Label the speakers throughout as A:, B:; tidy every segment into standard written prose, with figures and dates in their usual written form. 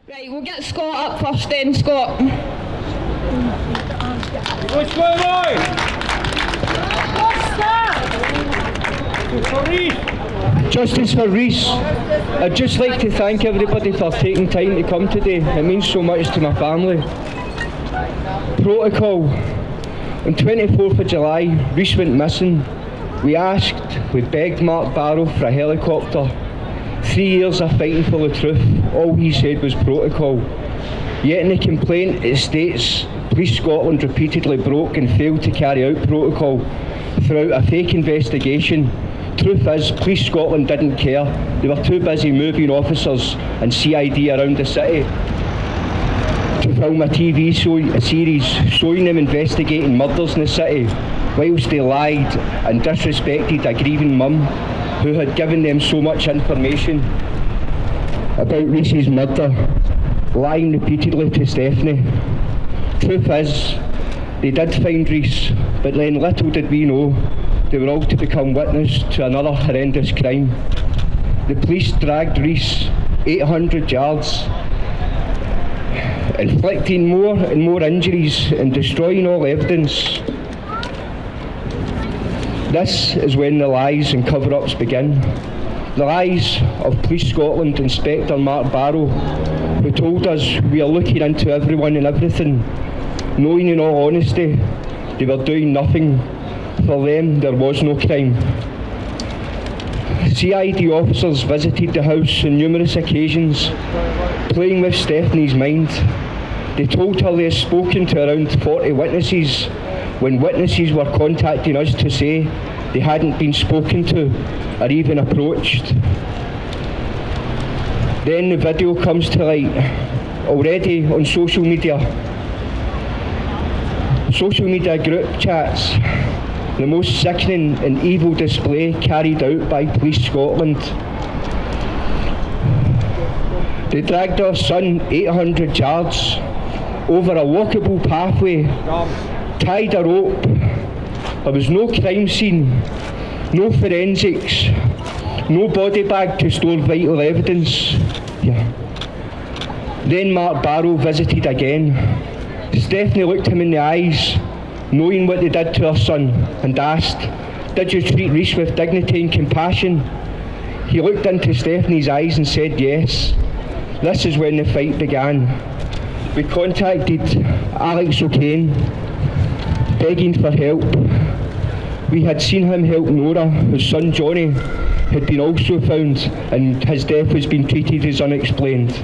A: Right, we'll get Scott up first then, Scott.
B: What's going on? For Rhys.
C: Justice for Rhys. I'd just like to thank everybody for taking time to come today. It means so much to my family. Protocol. On 24th of July, Rhys went missing. We begged Mark Barrow for a helicopter. 3 years of fighting for the truth. All he said was protocol. Yet in the complaint it states Police Scotland repeatedly broke and failed to carry out protocol throughout a fake investigation. Truth is, Police Scotland didn't care. They were too busy moving officers and CID around the city to film a TV series showing them investigating murders in the city, whilst they lied and disrespected a grieving mum who had given them so much information about Rhys's murder, lying repeatedly to Stephanie. Truth is, they did find Rhys, but then little did we know they were all to become witness to another horrendous crime. The police dragged Rhys 800 yards, inflicting more and more injuries and destroying all evidence. This is when the lies and cover-ups begin. The lies of Police Scotland Inspector Mark Barrow, who told us we are looking into everyone and everything, knowing in all honesty they were doing nothing. For them there was no crime. CID officers visited the house on numerous occasions, playing with Stephanie's mind. They told her they had spoken to around 40 witnesses, when witnesses were contacting us to say they hadn't been spoken to or even approached. Then the video comes to light, already on social media group chats, the most sickening and evil display carried out by Police Scotland. They dragged our son 800 yards over a walkable pathway, tied a rope. There was no crime scene, no forensics, no body bag to store vital evidence. Then Mark Barrow visited again. Stephanie looked him in the eyes, knowing what they did to her son, and asked, "Did you treat Rhys with dignity and compassion?" He looked into Stephanie's eyes and said yes. This is when the fight began. We contacted Alex O'Kane, begging for help. We had seen him help Nora, whose son Johnny had been also found, and his death has been treated as unexplained.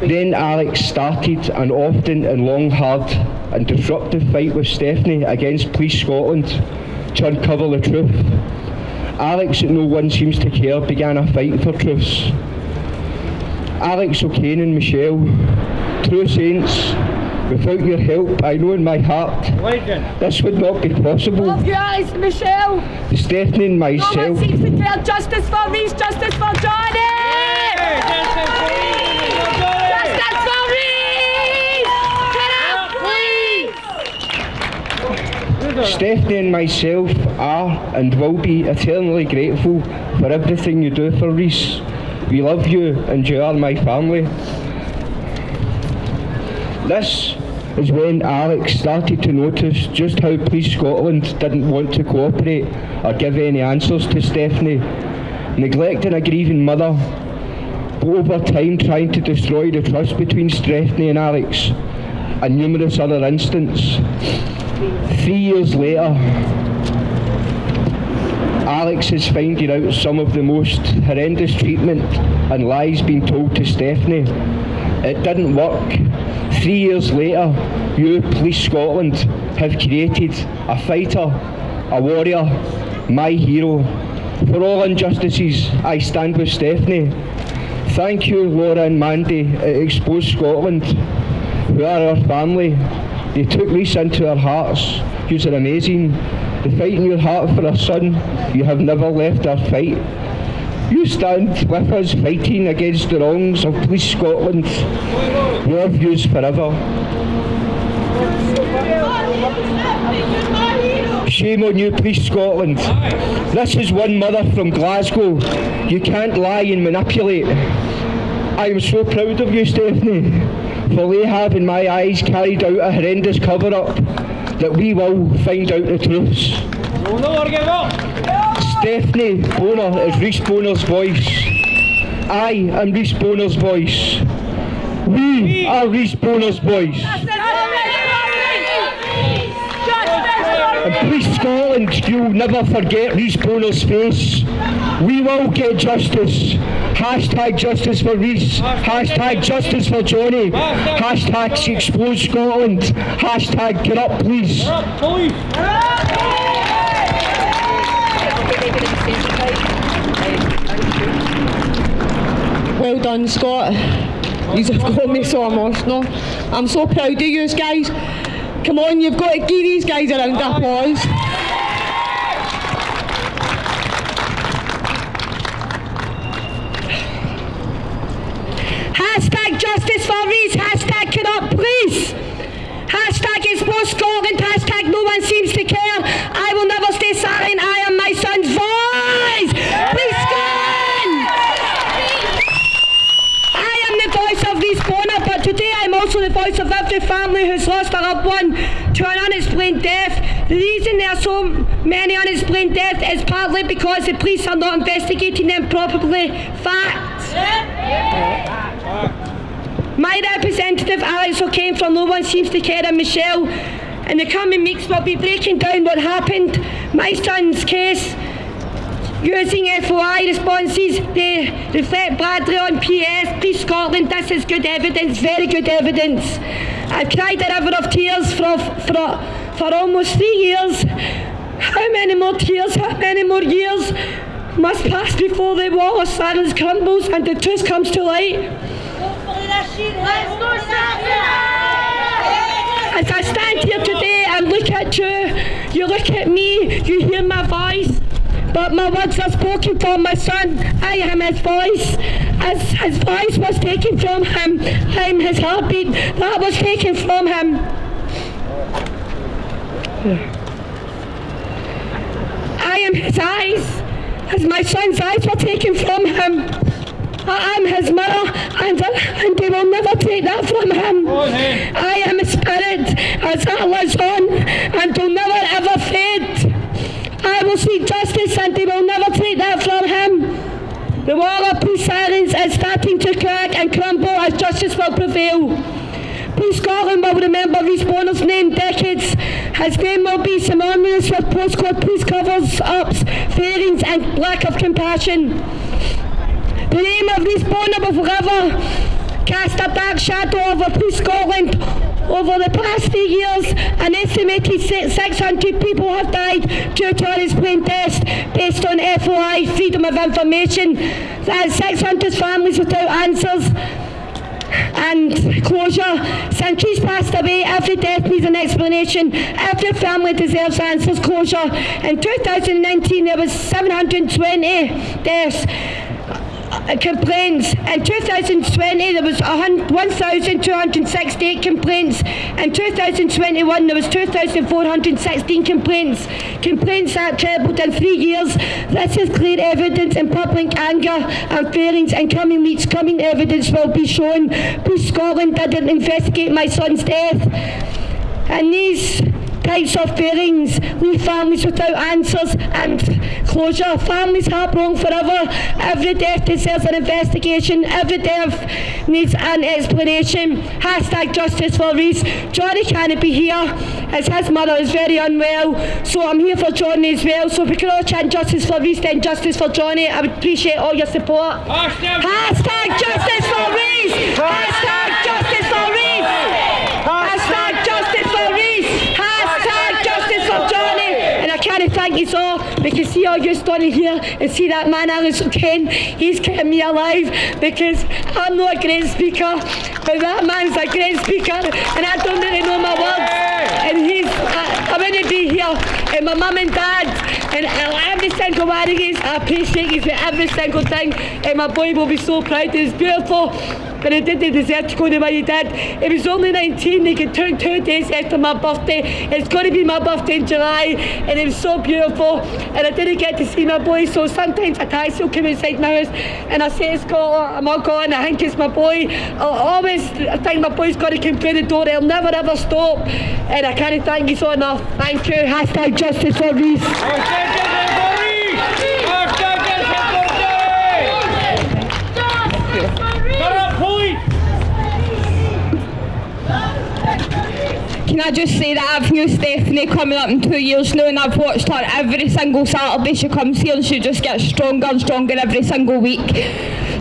C: Then Alex started an often and long, hard and disruptive fight with Stephanie against Police Scotland to uncover the truth. Alex, that no one seems to care, began a fight for truths. Alex O'Kane and Michelle, true saints, without your help, I know in my heart, this would not be possible.
A: Love you, Alex and Michelle.
C: Stephanie and myself.
A: No one seems to care. Justice for Rhys, justice for Johnny!
B: Justice for Rhys!
A: Justice for Rhys! Get up, please!
C: Stephanie and myself are and will be eternally grateful for everything you do for Rhys. We love you and you are my family. This is when Alex started to notice just how Police Scotland didn't want to cooperate or give any answers to Stephanie, neglecting a grieving mother, but over time trying to destroy the trust between Stephanie and Alex, and numerous other incidents. 3 years later, Alex is finding out some of the most horrendous treatment and lies being told to Stephanie. It didn't work. 3 years later, you, Police Scotland, have created a fighter, a warrior, my hero. For all injustices, I stand with Stephanie. Thank you, Laura and Mandy at Expose Scotland, who are our family. They took Rhys into our hearts. You are amazing. The fight in your heart for our son, you have never left our fight. You stand with us fighting against the wrongs of Police Scotland. Love yous forever. Shame on you, Police Scotland. This is one mother from Glasgow. You can't lie and manipulate. I am so proud of you, Stephanie, for they have, in my eyes, carried out a horrendous cover-up that we will find out the truths.
B: We'll never give up.
C: Stephanie Boner is Rhys Boner's voice. I am Rhys Boner's voice. We are Rhys Boner's voice. And please, Scotland, you'll never forget Rhys Boner's face. We will get justice. Hashtag justice for Rhys. Hashtag justice for Johnny. Hashtag expose Scotland. Hashtag get up, please.
B: Get up, police.
D: Well done, Scott. You've got me so emotional. I'm so proud of you guys. Come on, you've got to give these guys a round of applause.
A: Hashtag justice for Rhys. Hashtag get up, please. Hashtag expose Scotland. Hashtag no one seems to care. I will never stay silent. I am my son's voice. Please, Scotland. I am the voice of Rhys Boner, but today I'm also the voice of every family who's lost a loved one to an unexplained death. The reason there are so many unexplained deaths is partly because the police are not investigating them properly. Facts. My representative Alex O'Kane from No One Seems to Care and Michelle in the coming weeks will be breaking down what happened. My son's case using FOI responses, they reflect badly on PS. Please, Scotland, this is good evidence, very good evidence. I've cried a river of tears for almost 3 years. How many more tears, how many more years must pass before the wall of silence crumbles and the truth comes to light? As I stand here today and look at you look at me, you hear my voice, but my words are spoken for my son. I am his voice. As his voice was taken from him, I am his heartbeat that was taken from him. I am his eyes, as my son's eyes were taken from him. I am his mother, and they will never take that from him. I am his spirit, as that lives on, and will never ever fade. I will seek justice, and they will never take that from him. The wall of police silence is starting to crack and crumble as justice will prevail. Please, Scotland will remember Rhys Boner's name decades. His name will be synonymous with postcode police covers-ups, failings, and lack of compassion. The name of Rhys Boner will forever cast a dark shadow over Police Scotland. Over the past 3 years, an estimated 600 people have died due to unexplained deaths based on FOI, freedom of information. That is 600 families without answers and closure. Since Rhys passed away, every death needs an explanation. Every family deserves answers, closure. In 2019, there was 720 deaths. Complaints. In 2020 there was 1,268 complaints. In 2021 there was 2,416 complaints. Complaints that trebled in 3 years. This is clear evidence in public anger and failings. In coming weeks, coming evidence will be shown. Police Scotland didn't investigate my son's death. And these types of failings leave families without answers and closure. Families heartbroken forever. Every death deserves an investigation. Every death needs an explanation. Hashtag justice for Rhys. Johnny can't be here as his mother is very unwell, so I'm here for Johnny as well. So if we can all chant justice for Rhys, then justice for Johnny. I would appreciate all your support. Hashtag justice for Rhys. Hashtag justice for Rhys. Hashtag justice for Rhys. Hashtag justice for Johnny. And I can't thank you all, because see all you standing here and see that man Alex O'Kane, he's kept me alive, because I'm not a great speaker, but that man's a great speaker and I don't really know my words. And I wouldn't be here. And my mum and dad and every single one of you, I appreciate you for every single thing. And my boy will be so proud. It's beautiful. but he didn't deserve to go the way he did. He was only 19, he got took 2 days after my birthday. It's going to be my birthday in July, and it was so beautiful, and I didn't get to see my boy, so sometimes a taxi will come inside my house, and I say, Scott, I'm all gone, I think it's my boy. I'll always think my boy's got to come through the door, he'll never ever stop, and I can't thank you so enough. Thank you. Hashtag justice for Rhys.
B: Hashtag justice for Rhys! Hashtag justice for Rhys! Shut up, police!
D: Can I just say that I've knew Stephanie coming up in 2 years now, and I've watched her every single Saturday she comes here, and she just gets stronger and stronger every single week.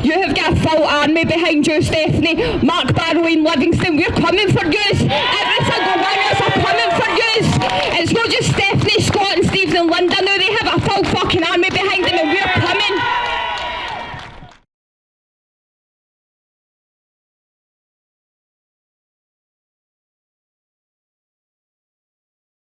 D: You have got a full army behind you, Stephanie. Mark Barrow and Livingston, we're coming for you. Every single one of us are coming for you.